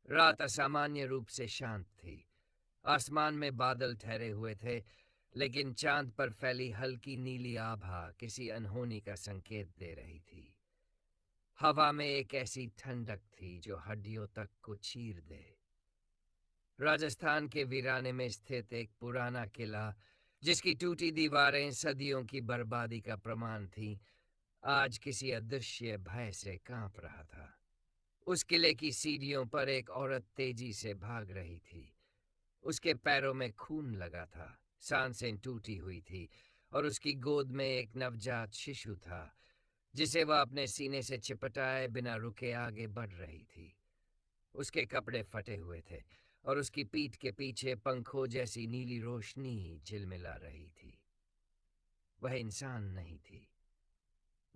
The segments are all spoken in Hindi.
रात असामान्य रूप से शांत थी। आसमान में बादल ठहरे हुए थे, लेकिन चांद पर फैली हल्की नीली आभा किसी अनहोनी का संकेत दे रही थी। हवा में एक ऐसी ठंडक थी जो हड्डियों तक को चीर दे। राजस्थान के वीराने में स्थित एक पुराना किला, जिसकी टूटी दीवारें सदियों की बर्बादी का प्रमाण थीं, आज किसी अदृश्य भय से कांप रहा था। उस किले की सीढ़ियों पर एक औरत तेजी से भाग रही थी। उसके पैरों में खून लगा था, सांसें टूटी हुई थी, और उसकी गोद में एक नवजात शिशु था, जिसे वह अपने सीने से चिपटाए बिना रुके आगे बढ़ रही थी। उसके कपड़े फटे हुए थे, और उसकी पीठ के पीछे पंखों जैसी नीली रोशनी झिलमिला रही थी। वह इंसान नहीं थी,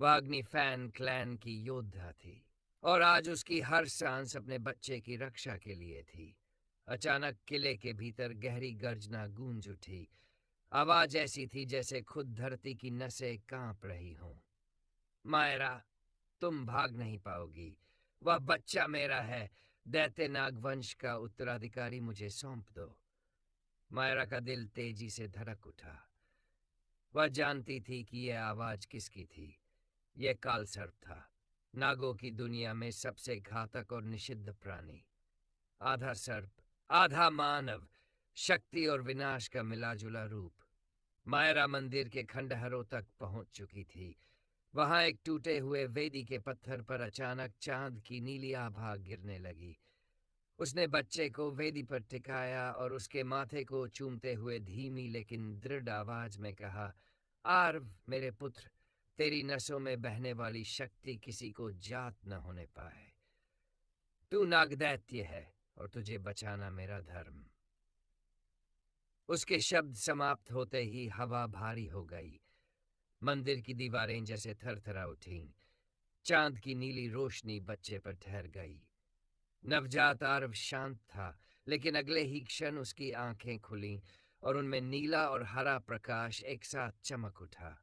वह अग्निफैन क्लैन की योद्धा थी, और आज उसकी हर सांस अपने बच्चे की रक्षा के लिए थी। अचानक किले के भीतर गहरी गर्जना गूंज उठी। आवाज ऐसी थी जैसे खुद धरती की नसें कांप रही हों। मायरा, तुम भाग नहीं पाओगी। वह बच्चा मेरा है। दैत्य नागवंश का उत्तराधिकारी मुझे सौंप दो। मायरा का दिल तेजी से धड़क उठा। वह जानती थी कि यह आवाज किसकी थी। यह कालसर्प था, नागों की दुनिया में सबसे घातक और निषिद्ध प्राणी। आधा सर्प, आधा मानव, शक्ति और विनाश का मिलाजुला रूप। मायरा मंदिर के खंडहरों तक पहुंच चुकी थी। वहां एक टूटे हुए वेदी के पत्थर पर अचानक चांद की नीली आभा गिरने लगी। उसने बच्चे को वेदी पर टिकाया और उसके माथे को चूमते हुए धीमी लेकिन दृढ़ आवाज में कहा, आर्व मेरे पुत्र, तेरी नसों में बहने वाली शक्ति किसी को जात न होने पाए। तू नागदैत्य है और तुझे बचाना मेरा धर्म। उसके शब्द समाप्त होते ही हवा भारी हो गई। मंदिर की दीवारें जैसे थरथरा उठीं। चांद की नीली रोशनी बच्चे पर ठहर गई। नवजात आरव शांत था, लेकिन अगले ही क्षण उसकी आंखें खुलीं और उनमें नीला और हरा प्रकाश एक साथ चमक उठा।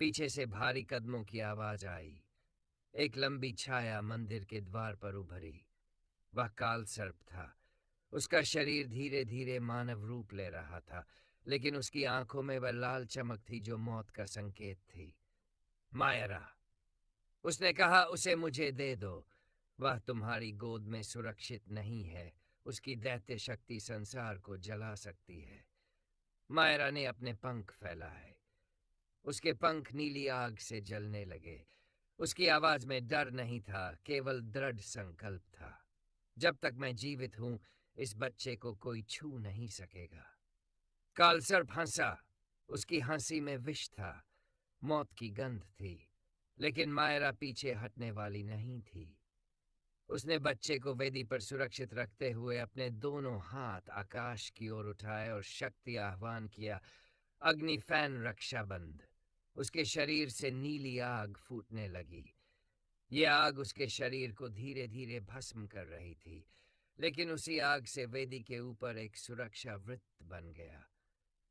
पीछे से भारी कदमों की आवाज आई। एक लंबी छाया मंदिर के द्वार पर उभरी। वह काल सर्प था। उसका शरीर धीरे धीरे मानव रूप ले रहा था, लेकिन उसकी आंखों में वह लाल चमक थी जो मौत का संकेत थी। मायरा, उसने कहा, उसे मुझे दे दो। वह तुम्हारी गोद में सुरक्षित नहीं है। उसकी दैत्य शक्ति संसार को जला सकती है। मायरा ने अपने पंख फैलाए। उसके पंख नीली आग से जलने लगे। उसकी आवाज में डर नहीं था, केवल दृढ़ संकल्प था। जब तक मैं जीवित हूं, इस बच्चे को कोई छू नहीं सकेगा। कालसर्प हंसा। उसकी हंसी में विष था, मौत की गंध थी, लेकिन मायरा पीछे हटने वाली नहीं थी। उसने बच्चे को वेदी पर सुरक्षित रखते हुए अपने दोनों हाथ आकाश की ओर उठाए और शक्ति आह्वान किया, अग्निफैन रक्षाबंध। उसके शरीर से नीली आग फूटने लगी। यह आग उसके शरीर को धीरे धीरे भस्म कर रही थी, लेकिन उसी आग से वेदी के ऊपर एक सुरक्षा वृत्त बन गया,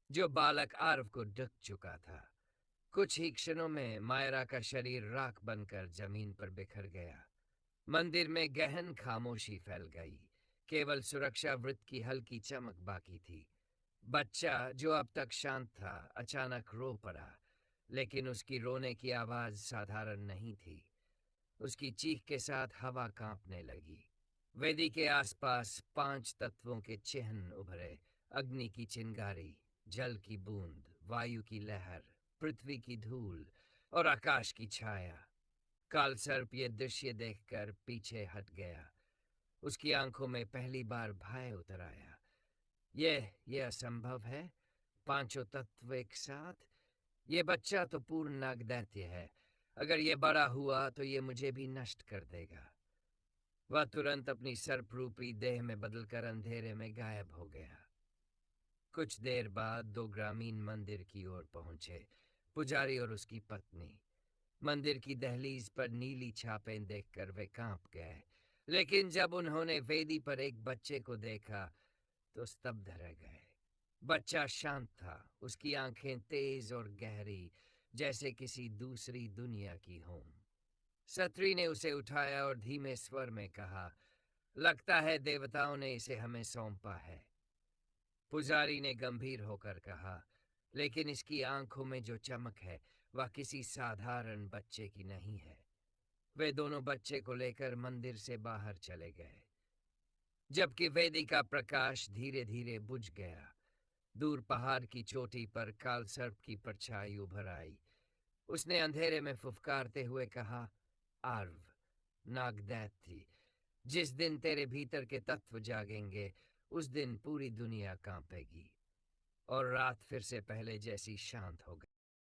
जो बालक आर्व को ढक चुका था। कुछ ही क्षणों में मायरा का शरीर राख बनकर जमीन पर बिखर गया। मंदिर में गहन खामोशी फैल गई। केवल सुरक्षा वृत्त की हल्की चमक बाकी थी। बच्चा, जो अब तक शांत था, अचानक रो पड़ा, लेकिन उसकी रोने की आवाज साधारण नहीं थी। उसकी चीख के साथ हवा कांपने लगी। वेदी के आसपास 5 तत्वों के चिन्ह उभरे। अग्नि की चिंगारी, जल की बूंद, वायु की लहर, पृथ्वी की धूल और आकाश की छाया। कालसर्प ये दृश्य देखकर पीछे हट गया। उसकी आंखों में पहली बार भय उतर आया। यह असंभव है। 5 तत्व एक साथ। ये बच्चा तो पूर्ण नागदैत्य है। अगर ये बड़ा हुआ तो ये मुझे भी नष्ट कर देगा। वह तुरंत अपनी सर्परूपी देह में बदलकर अंधेरे में गायब हो गया। कुछ देर बाद 2 ग्रामीण मंदिर की ओर पहुंचे, पुजारी और उसकी पत्नी। मंदिर की दहलीज पर नीली छापें देखकर वे कांप गए, लेकिन जब उन्होंने वेदी पर एक बच्चे को देखा तो स्तब्ध रह गए। बच्चा शांत था, उसकी आंखें तेज और गहरी, जैसे किसी दूसरी दुनिया की हों। सत्री ने उसे उठाया और धीमे स्वर में कहा, लगता है देवताओं ने इसे हमें सौंपा है। पुजारी ने गंभीर होकर कहा, लेकिन इसकी आंखों में जो चमक है वह किसी साधारण बच्चे की नहीं है। वे दोनों बच्चे को लेकर मंदिर से बाहर चले गए। जबकि वेदी का प्रकाश धीरे धीरे बुझ गया, दूर पहाड़ की चोटी पर कालसर्प की परछाई उभर आई। उसने अंधेरे में फुफकारते हुए कहा, आर्व, नागदैत्य, जिस दिन तेरे भीतर के तत्व जागेंगे उस दिन पूरी दुनिया कांपेगी और रात फिर से पहले जैसी शांत हो गई।